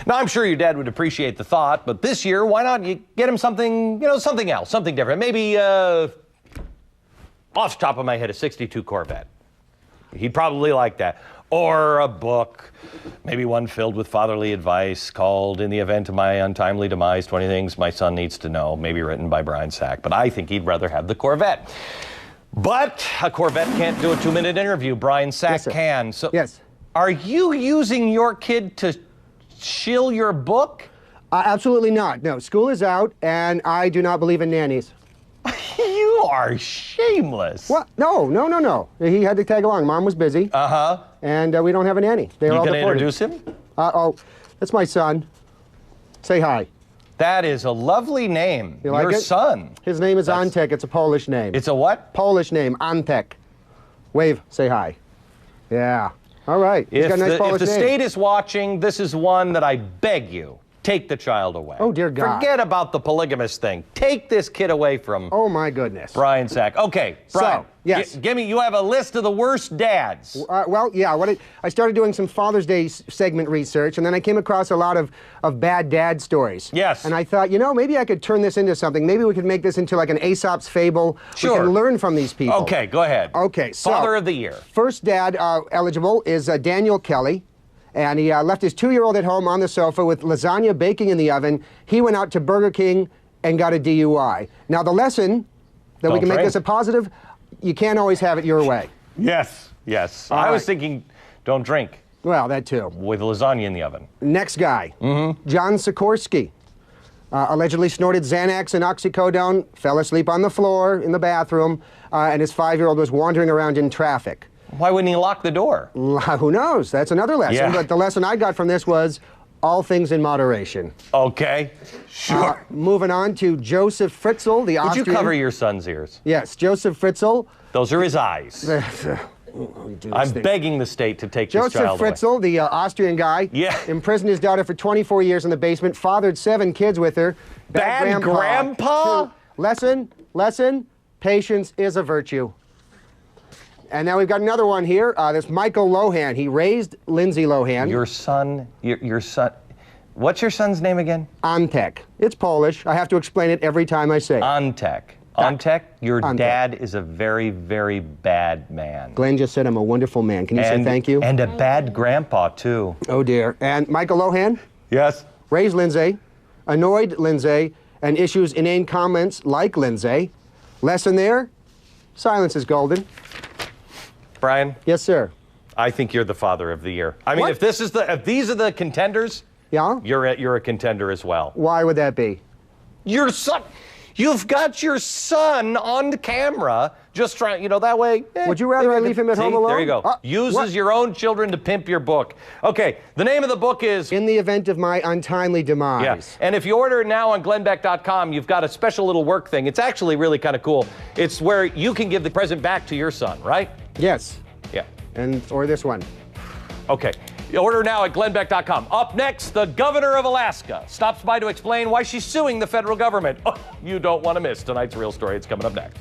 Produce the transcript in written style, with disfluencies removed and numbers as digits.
Now, I'm sure your dad would appreciate the thought, but this year, why not you get him something, something else, something different. Maybe, off the top of my head, a 62 Corvette. He'd probably like that. Or a book, maybe one filled with fatherly advice called In the Event of My Untimely Demise, 20 Things My Son Needs to Know, maybe written by Brian Sack. But I think he'd rather have the Corvette. But a Corvette can't do a 2-minute interview. Brian Sack can. So yes. Are you using your kid to shill your book? Absolutely not. No, school is out, and I do not believe in nannies. You are shameless. What? No. He had to tag along. Mom was busy. Uh-huh. And we don't have a nanny. They're all deported. You gonna introduce him? Oh, that's my son. Say hi. That is a lovely name. You like your it? Son. His name is Antek. It's a Polish name. It's a what? Polish name, Antek. Wave, say hi. Yeah. All right. He's got a nice Polish name. If the state is watching, this is one that I beg you, take the child away. Oh, dear God. Forget about the polygamous thing. Take this kid away from my goodness. Brian Sack. Okay, Brian. So, yes. Give me, you have a list of the worst dads. Well, yeah. I started doing some Father's Day segment research, and then I came across a lot of bad dad stories. Yes. And I thought, maybe I could turn this into something. Maybe we could make this into like an Aesop's fable. Sure. We can learn from these people. Okay, go ahead. Okay, so. Father of the Year. First dad eligible is Daniel Kelly. And he left his 2-year-old at home on the sofa with lasagna baking in the oven. He went out to Burger King and got a DUI. Now, the lesson that we can make this a positive, you can't always have it your way. Yes. I was thinking, don't drink. Well, that too. With lasagna in the oven. Next guy, John Sikorsky. Allegedly snorted Xanax and oxycodone, fell asleep on the floor in the bathroom, and his 5-year-old was wandering around in traffic. Why wouldn't he lock the door? Who knows? That's another lesson. Yeah. But the lesson I got from this was all things in moderation. Okay, sure. Moving on to Joseph Fritzl, the Austrian. Would you cover your son's ears? Yes, Joseph Fritzl. Those are his eyes. I'm begging the state to take this child away. Joseph Fritzl, the Austrian guy, imprisoned his daughter for 24 years in the basement, fathered 7 kids with her. Bad grandpa? Lesson, patience is a virtue. And now we've got another one here. This Michael Lohan. He raised Lindsay Lohan. Your son, what's your son's name again? Antek. It's Polish. I have to explain it every time I say it. Antek. Antek, your dad is a very, very bad man. Glenn just said I'm a wonderful man. Can you say thank you? And a bad grandpa, too. Oh, dear. And Michael Lohan? Yes? Raised Lindsay, annoyed Lindsay, and issues inane comments like Lindsay. Lesson there, silence is golden. Brian? Yes, sir. I think you're the father of the year. I mean, if these are the contenders, you're a contender as well. Why would that be? Your son. You've got your son on camera, just trying, that way. Would you rather I leave him at home alone? There you go. Uses your own children to pimp your book. Okay, the name of the book is In the Event of My Untimely Demise. Yeah, and if you order it now on glennbeck.com, you've got a special little work thing. It's actually really kind of cool. It's where you can give the present back to your son, right? Yes. Yeah. Or this one. Okay. Order now at glennbeck.com. Up next, the governor of Alaska stops by to explain why she's suing the federal government. Oh, you don't want to miss tonight's real story. It's coming up next.